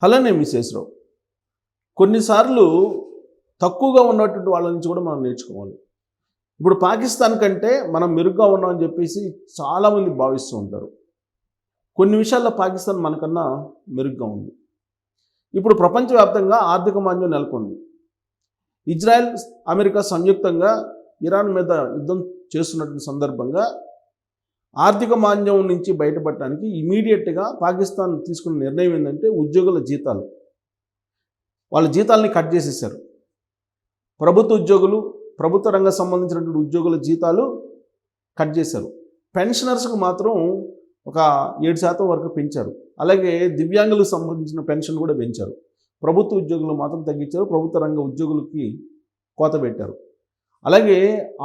అలానే మిసేసరావు కొన్నిసార్లు తక్కువగా ఉన్నటువంటి వాళ్ళ నుంచి కూడా మనం నేర్చుకోవాలి. ఇప్పుడు పాకిస్తాన్ కంటే మనం మెరుగ్గా ఉన్నామని చెప్పేసి చాలామంది భావిస్తూ ఉంటారు. కొన్ని విషయాల్లో పాకిస్తాన్ మనకన్నా మెరుగ్గా ఉంది. ఇప్పుడు ప్రపంచవ్యాప్తంగా ఆర్థిక మాంద్యం నెలకొంది. ఇజ్రాయెల్ అమెరికా సంయుక్తంగా ఇరాన్ మీద యుద్ధం చేస్తున్నటువంటి సందర్భంగా ఆర్థిక మాంద్యం నుంచి బయటపడటానికి ఇమీడియట్గా పాకిస్తాన్ తీసుకున్న నిర్ణయం ఏంటంటే ఉద్యోగుల జీతాలు, వాళ్ళ జీతాలని కట్ చేసేసారు. ప్రభుత్వ ఉద్యోగులు, ప్రభుత్వ రంగం సంబంధించినటువంటి ఉద్యోగుల జీతాలు కట్ చేశారు. పెన్షనర్స్కు మాత్రం ఒక 7% వరకు పెంచారు. అలాగే దివ్యాంగులకు సంబంధించిన పెన్షన్ కూడా పెంచారు. ప్రభుత్వ ఉద్యోగులు మాత్రం తగ్గించారు. ప్రభుత్వ రంగ ఉద్యోగులకి కోత పెట్టారు. అలాగే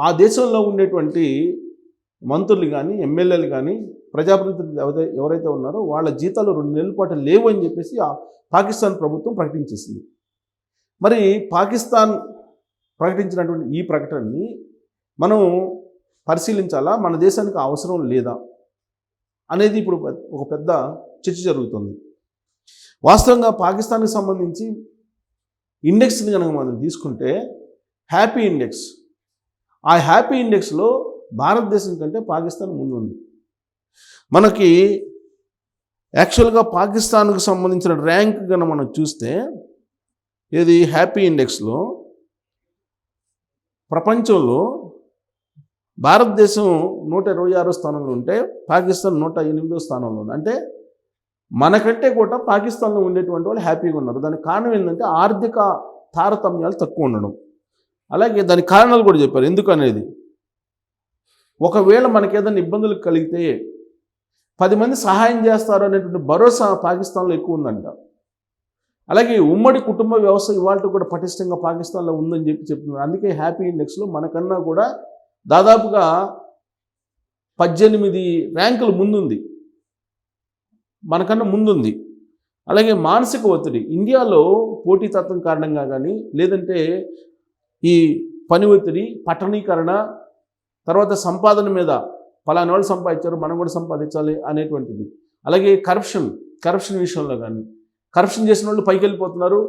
ఆ దేశంలో ఉండేటువంటి మంత్రులు కానీ, ఎమ్మెల్యేలు కానీ, ప్రజాప్రతినిధులు ఎవరైతే ఉన్నారో వాళ్ళ జీతాలు 2 నెలల పాటు లేవు అని చెప్పేసి పాకిస్తాన్ ప్రభుత్వం ప్రకటించేసింది. మరి పాకిస్తాన్ ప్రకటించినటువంటి ఈ ప్రకటనని మనం పరిశీలించాలా, మన దేశానికి అవసరం లేదా అనేది ఇప్పుడు ఒక పెద్ద చర్చ జరుగుతుంది. వాస్తవంగా పాకిస్తాన్కి సంబంధించి ఇండెక్స్ని కనుక మనం తీసుకుంటే హ్యాపీ ఇండెక్స్, ఆ హ్యాపీ ఇండెక్స్లో భారతదేశం కంటే పాకిస్తాన్ ముందుంది. మనకి యాక్చువల్గా పాకిస్తాన్కి సంబంధించిన ర్యాంక్ కనుక మనం చూస్తే ఇది హ్యాపీ ఇండెక్స్లో ప్రపంచంలో భారతదేశం 126వ స్థానంలో ఉంటే పాకిస్తాన్ 108వ స్థానంలో ఉంది. అంటే మనకంటే కూడా పాకిస్తాన్లో ఉండేటువంటి వాళ్ళు హ్యాపీగా ఉన్నారు. దానికి కారణం ఏంటంటే ఆర్థిక తారతమ్యాలు తక్కువ ఉండడం. అలాగే దానికి కారణాలు కూడా చెప్పారు ఎందుకనేది. ఒకవేళ మనకి ఏదైనా ఇబ్బందులు కలిగితే 10 మంది సహాయం చేస్తారు అనేటువంటి భరోసా పాకిస్తాన్లో ఎక్కువ ఉందంట. అలాగే ఉమ్మడి కుటుంబ వ్యవస్థ ఇవాళ కూడా పటిష్టంగా పాకిస్తాన్లో ఉందని చెప్తున్నారు. అందుకే హ్యాపీ ఇండెక్స్లో మనకన్నా కూడా దాదాపుగా 18 ర్యాంకులు ముందుంది, మనకన్నా ముందుంది. అలాగే మానసిక ఒత్తిడి ఇండియాలో పోటీతత్వం కారణంగా కానీ, లేదంటే ఈ పని ఒత్తిడి, పట్టణీకరణ, తర్వాత సంపాదన మీద పలానా వాళ్ళు సంపాదించారు మనం కూడా సంపాదించాలి అనేటువంటిది. అలాగే కరప్షన్ విషయంలో కానీ, కరప్షన్ చేసిన వాళ్ళు పైకి వెళ్ళిపోతున్నారు,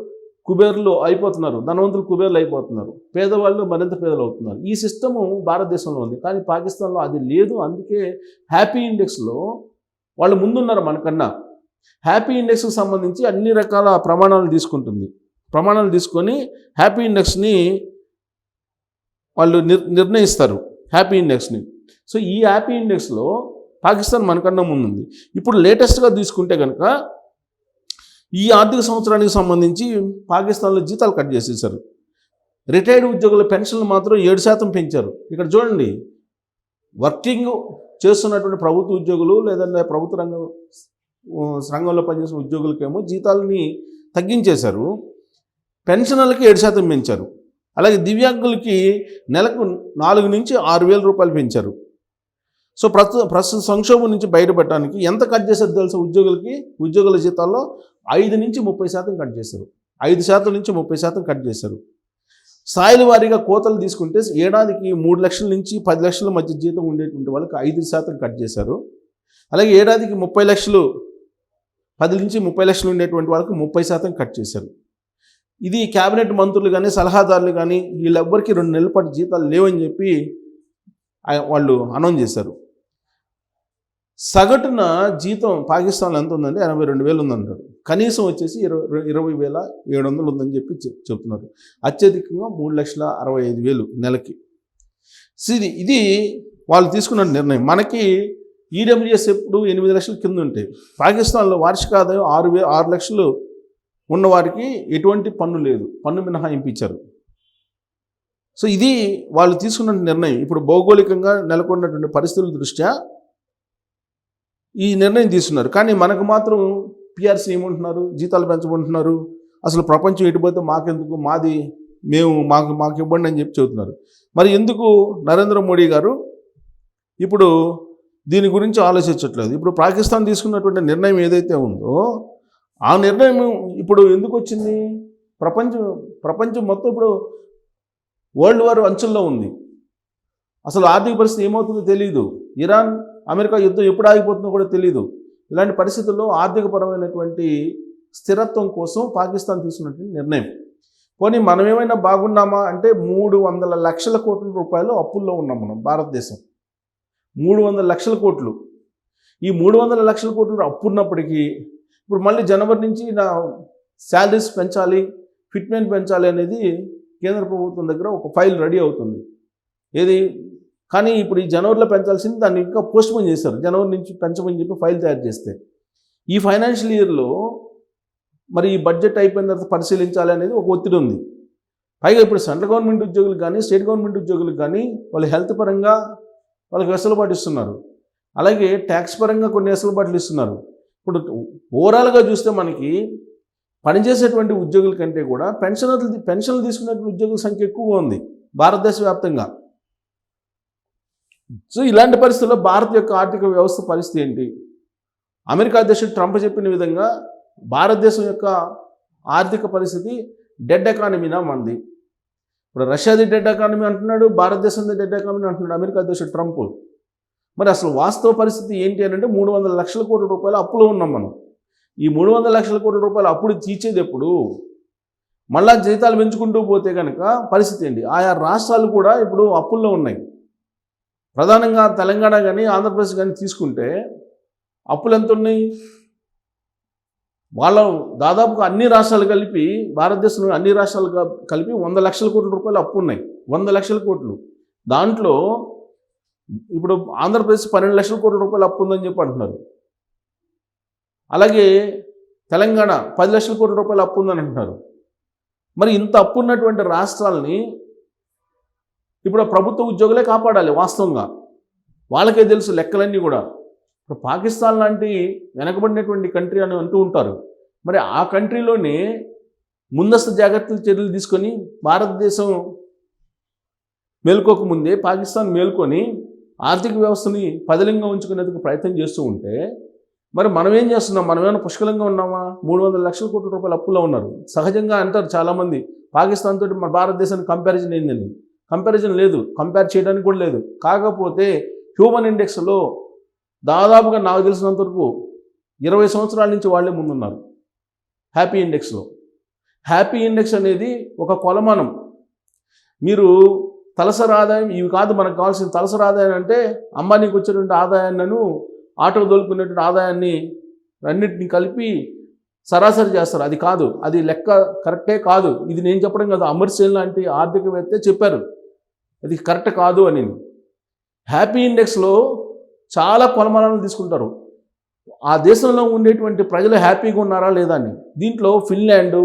కుబేర్లు అయిపోతున్నారు, ధనవంతులు కుబేర్లు అయిపోతున్నారు, పేదవాళ్ళు మరింత పేదలు అవుతున్నారు. ఈ సిస్టము భారతదేశంలో ఉంది, కానీ పాకిస్తాన్లో అది లేదు. అందుకే హ్యాపీ ఇండెక్స్లో వాళ్ళు ముందున్నారు మనకన్నా. హ్యాపీ ఇండెక్స్కి సంబంధించి అన్ని రకాల ప్రమాణాలు తీసుకుంటుంది. ప్రమాణాలు తీసుకొని హ్యాపీ ఇండెక్స్ని వాళ్ళు నిర్ణయిస్తారు, హ్యాపీ ఇండెక్స్ని. సో ఈ హ్యాపీ ఇండెక్స్లో పాకిస్తాన్ మనకన్నా ముందుంది. ఇప్పుడు లేటెస్ట్గా తీసుకుంటే కనుక ఈ ఆర్థిక సంవత్సరానికి సంబంధించి పాకిస్తాన్లో జీతాలు కట్ చేసేసారు. రిటైర్డ్ ఉద్యోగుల పెన్షన్లు మాత్రం 7% పెంచారు. ఇక్కడ చూడండి, వర్కింగ్ చేస్తున్నటువంటి ప్రభుత్వ ఉద్యోగులు లేదంటే ప్రభుత్వ రంగంలో పనిచేసిన ఉద్యోగులకేమో జీతాలని తగ్గించేశారు, పెన్షనర్లకి 7% పెంచారు. అలాగే దివ్యాంగులకి నెలకు 4 నుంచి 6,000 రూపాయలు పెంచారు. సో ప్రస్తుత సంక్షోభం నుంచి బయటపడటానికి ఎంత కట్ చేశారు తెలుసా? ఉద్యోగుల జీతాల్లో 5 నుంచి 30% కట్ చేశారు. 5% నుంచి 30% కట్ చేశారు. స్థాయిల వారీగా కోతలు తీసుకుంటే ఏడాదికి 3 లక్షల నుంచి 10 లక్షల మధ్య జీతం ఉండేటువంటి వాళ్ళకి 5% కట్ చేశారు. అలాగే ఏడాదికి 30 లక్షలు 10 నుంచి 30 లక్షలు ఉండేటువంటి వాళ్ళకి 30% కట్ చేశారు. ఇది క్యాబినెట్ మంత్రులు కానీ, సలహాదారులు కానీ వీళ్ళెవ్వరికి 2 నెలల పాటు జీతాలు లేవని చెప్పి వాళ్ళు అనౌన్స్ చేశారు. సగటున జీతం పాకిస్తాన్లో ఎంత ఉందంటే 82,000 ఉందంటారు. కనీసం వచ్చేసి 20,700 ఉందని చెప్పి చెప్తున్నారు. అత్యధికంగా 3,65,000 నెలకి. ఇది వాళ్ళు తీసుకున్న నిర్ణయం. మనకి ఈడబ్ల్యూఎస్ ఎప్పుడు 8 లక్షల కింద ఉంటాయి. పాకిస్తాన్లో వార్షిక ఆదాయం 6 లక్షలు ఉన్నవారికి ఎటువంటి పన్ను లేదు, పన్ను మినహాయింపు ఇచ్చారు. సో ఇది వాళ్ళు తీసుకున్న నిర్ణయం. ఇప్పుడు భౌగోళికంగా నెలకొన్నటువంటి పరిస్థితుల దృష్ట్యా ఈ నిర్ణయం తీసుకున్నారు. కానీ మనకు మాత్రం పిఆర్సీ ఏమంటున్నారు, జీతాలు పెంచమంటున్నారు, అసలు ప్రపంచం ఎటుపోతే మాకెందుకు, మాకు ఇవ్వండి అని చెప్పి చెబుతున్నారు. మరి ఎందుకు నరేంద్ర మోడీ గారు ఇప్పుడు దీని గురించి ఆలోచించట్లేదు? ఇప్పుడు పాకిస్తాన్ తీసుకున్నటువంటి నిర్ణయం ఏదైతే ఉందో ఆ నిర్ణయం ఇప్పుడు ఎందుకు వచ్చింది? ప్రపంచం మొత్తం ఇప్పుడు వరల్డ్ వార్ అంచుల్లో ఉంది. అసలు ఆర్థిక పరిస్థితి ఏమవుతుందో తెలియదు. ఇరాన్ అమెరికా యుద్ధం ఎప్పుడు ఆగిపోతుందో కూడా తెలియదు. ఇలాంటి పరిస్థితుల్లో ఆర్థికపరమైనటువంటి స్థిరత్వం కోసం పాకిస్తాన్ తీసుకున్నటువంటి నిర్ణయం. పోనీ మనం ఏమైనా బాగున్నామా అంటే 300 లక్షల కోట్ల రూపాయలు అప్పుల్లో ఉన్నాం మనం భారతదేశం. 300 లక్షల కోట్లు. ఈ 300 లక్షల కోట్లు అప్పు ఉన్నప్పటికీ ఇప్పుడు మళ్ళీ జనవరి నుంచి నా శాలరీస్ పెంచాలి, ఫిట్మెంట్ పెంచాలి అనేది కేంద్ర ప్రభుత్వం దగ్గర ఒక ఫైల్ రెడీ అవుతుంది. ఏది కానీ ఇప్పుడు ఈ జనవరిలో పెంచాల్సింది దాన్ని ఇంకా పోస్ట్పోన్ చేశారు. జనవరి నుంచి పెంచమని చెప్పి ఫైల్ తయారు చేస్తే ఈ ఫైనాన్షియల్ ఇయర్లో మరి ఈ బడ్జెట్ అయిపోయిన తర్వాత పరిశీలించాలి అనేది ఒక ఒత్తిడి ఉంది. పైగా ఇప్పుడు సెంట్రల్ గవర్నమెంట్ ఉద్యోగులకు కానీ స్టేట్ గవర్నమెంట్ ఉద్యోగులకు కానీ వాళ్ళు హెల్త్ పరంగా వాళ్ళకి వెసులుబాటు ఇస్తున్నారు. అలాగే ట్యాక్స్ పరంగా కొన్ని వెసులుబాట్లు ఇస్తున్నారు. ఇప్పుడు ఓవరాల్గా చూస్తే మనకి పనిచేసేటువంటి ఉద్యోగుల కంటే కూడా పెన్షన్లు తీసుకునేటువంటి ఉద్యోగుల సంఖ్య ఎక్కువగా ఉంది భారతదేశ వ్యాప్తంగా. సో ఇలాంటి పరిస్థితుల్లో భారత్ యొక్క ఆర్థిక వ్యవస్థ పరిస్థితి ఏంటి? అమెరికా అధ్యక్షుడు ట్రంప్ చెప్పిన విధంగా భారతదేశం యొక్క ఆర్థిక పరిస్థితి డెడ్ ఎకానమీనా మంది. ఇప్పుడు రష్యాది డెడ్ ఎకానమీ అంటున్నాడు, భారతదేశంది డెడ్ ఎకానమీ అంటున్నాడు అమెరికా అధ్యక్షుడు ట్రంప్. మరి అసలు వాస్తవ పరిస్థితి ఏంటి అని అంటే 300 లక్షల కోట్ల రూపాయలు అప్పులో ఉన్నాం మనం. ఈ 300 లక్షల కోట్ల రూపాయలు అప్పుడు తీర్చేది ఎప్పుడు? మళ్ళా జీతాలు పెంచుకుంటూ పోతే కనుక పరిస్థితి ఏంటి? ఆయా రాష్ట్రాలు కూడా ఇప్పుడు అప్పుల్లో ఉన్నాయి. ప్రధానంగా తెలంగాణ కానీ ఆంధ్రప్రదేశ్ కానీ తీసుకుంటే అప్పులు ఎంత ఉన్నాయి? వాళ్ళ దాదాపుగా అన్ని రాష్ట్రాలు కలిపి భారతదేశంలో అన్ని రాష్ట్రాలు కలిపి 100 లక్షల కోట్ల రూపాయలు అప్పు ఉన్నాయి. 100 లక్షల కోట్లు. దాంట్లో ఇప్పుడు ఆంధ్రప్రదేశ్ 12 లక్షల కోట్ల రూపాయలు అప్పు ఉందని చెప్పి అంటున్నారు. అలాగే తెలంగాణ 10 లక్షల కోట్ల రూపాయలు అప్పు ఉందని అంటున్నారు. మరి ఇంత అప్పు ఉన్నటువంటి రాష్ట్రాలని ఇప్పుడు ప్రభుత్వ ఉద్యోగులే కాపాడాలి. వాస్తవంగా వాళ్ళకే తెలుసు లెక్కలన్నీ కూడా. ఇప్పుడు పాకిస్తాన్ లాంటి వెనకబడినటువంటి కంట్రీ అని అంటూ ఉంటారు. మరి ఆ కంట్రీలోనే ముందస్తు జాగ్రత్తలు చర్యలు తీసుకొని భారతదేశం మేల్కోకముందే పాకిస్తాన్ మేల్కొని ఆర్థిక వ్యవస్థని పదిలంగా ఉంచుకునేందుకు ప్రయత్నం చేస్తూ ఉంటే మరి మనం ఏం చేస్తున్నాం? మనం ఏమైనా పుష్కలంగా ఉన్నామా? 300 లక్షల కోట్ల రూపాయలు అప్పులో ఉన్నారు. సహజంగా అంటారు చాలామంది పాకిస్తాన్ తోటి మన భారతదేశానికి కంపారిజన్ ఏందని. కంపారిజన్ లేదు, కంపేర్ చేయడానికి కూడా లేదు. కాకపోతే హ్యూమన్ ఇండెక్స్లో దాదాపుగా నాకు తెలిసినంత వరకు 20 సంవత్సరాల నుంచి వాళ్ళే ముందున్నారు హ్యాపీ ఇండెక్స్లో. హ్యాపీ ఇండెక్స్ అనేది ఒక కొలమానం. మీరు తలసరి ఆదాయం ఇవి కాదు మనకు కావాల్సిన. తలసరి ఆదాయం అంటే అంబానీకి వచ్చేటువంటి ఆదాయాన్ని, ఆటో దొరుకునేటువంటి ఆదాయాన్ని అన్నింటినీ కలిపి సరాసరి చేస్తారు. అది కాదు, అది లెక్క కరెక్టే కాదు. ఇది నేను చెప్పడం కాదు, అమర్సేన్ లాంటి ఆర్థికవేత్తే చెప్పారు అది కరెక్ట్ కాదు అని. హ్యాపీ ఇండెక్స్లో చాలా కొలమానాలు తీసుకుంటారు. ఆ దేశంలో ఉండేటువంటి ప్రజలు హ్యాపీగా ఉన్నారా లేదా అని. దీంట్లో ఫిన్లాండ్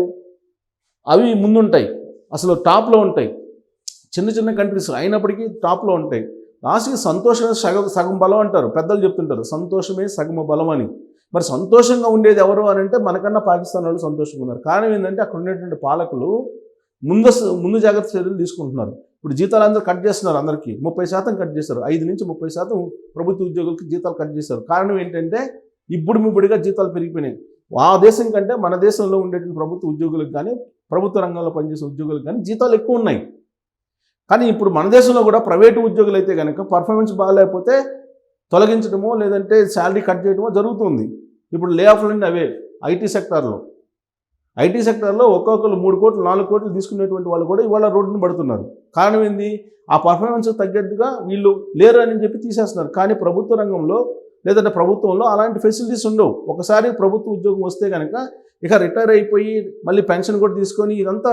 అవి ముందుంటాయి, అసలు టాప్లో ఉంటాయి. చిన్న చిన్న కంట్రీస్ అయినప్పటికీ టాప్లో ఉంటాయి. లాస్ట్కి సంతోషమే సగం బలం అంటారు పెద్దలు చెప్తుంటారు. సంతోషమే సగం బలం అని. మరి సంతోషంగా ఉండేది ఎవరు అని అంటే మనకన్నా పాకిస్తాన్ వాళ్ళు సంతోషంగా ఉన్నారు. కారణం ఏంటంటే అక్కడ ఉండేటువంటి పాలకులు ముందు జాగ్రత్త చర్యలు తీసుకుంటున్నారు. ఇప్పుడు జీతాలు అందరూ కట్ చేస్తున్నారు. అందరికీ 30% కట్ చేశారు. 5 నుంచి 30% ప్రభుత్వ ఉద్యోగులకి జీతాలు కట్ చేశారు. కారణం ఏంటంటే ఇప్పుడిగా జీతాలు పెరిగిపోయినాయి. ఆ దేశం కంటే మన దేశంలో ఉండేటువంటి ప్రభుత్వ ఉద్యోగులకు కానీ ప్రభుత్వ రంగంలో పనిచేసే ఉద్యోగులకు కానీ జీతాలు ఎక్కువ ఉన్నాయి. కానీ ఇప్పుడు మన దేశంలో కూడా ప్రైవేటు ఉద్యోగులు అయితే కనుక పర్ఫార్మెన్స్ బాగాలేకపోతే తొలగించడమో లేదంటే శాలరీ కట్ చేయడమో జరుగుతుంది. ఇప్పుడు లే ఆఫ్లన్నీ అవే. ఐటీ సెక్టార్లో ఒక్కొక్కరు 3 కోట్లు 4 కోట్లు తీసుకునేటువంటి వాళ్ళు కూడా ఇవాళ రోడ్డును పడుతున్నారు. కారణం ఏంది? ఆ పర్ఫార్మెన్స్ తగ్గట్టుగా వీళ్ళు లేరు అని చెప్పి తీసేస్తున్నారు. కానీ ప్రభుత్వ రంగంలో లేదంటే ప్రభుత్వంలో అలాంటి ఫెసిలిటీస్ ఉండవు. ఒకసారి ప్రభుత్వ ఉద్యోగం వస్తే కనుక ఇక రిటైర్ అయిపోయి మళ్ళీ పెన్షన్ కూడా తీసుకొని ఇదంతా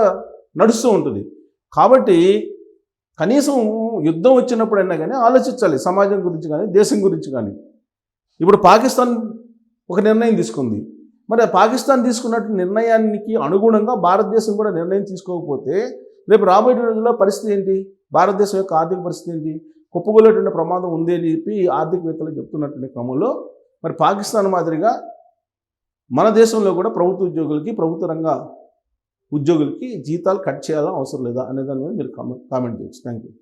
నడుస్తూ ఉంటుంది. కాబట్టి కనీసం యుద్ధం వచ్చినప్పుడైనా కానీ ఆలోచించాలి సమాజం గురించి కానీ దేశం గురించి కానీ. ఇప్పుడు పాకిస్తాన్ ఒక నిర్ణయం తీసుకుంది. మరి పాకిస్తాన్ తీసుకున్నట్టు నిర్ణయానికి అనుగుణంగా భారతదేశం కూడా నిర్ణయం తీసుకోకపోతే రేపు రాబోయే రోజుల్లో పరిస్థితి ఏంటి? భారతదేశం యొక్క ఆర్థిక పరిస్థితి ఏంటి? కుప్పగొలేటువంటి ప్రమాదం ఉంది అని చెప్పి ఆర్థికవేత్తలు చెప్తున్నటువంటి క్రమంలో మరి పాకిస్తాన్ మాదిరిగా మన దేశంలో కూడా ప్రభుత్వ ఉద్యోగులకి ప్రభుత్వ రంగ ఉద్యోగులకి జీతాలు కట్ చేయాలని అవసరం లేదా అనే దాని మీద మీరు కామెంట్ చేయొచ్చు. Thank you.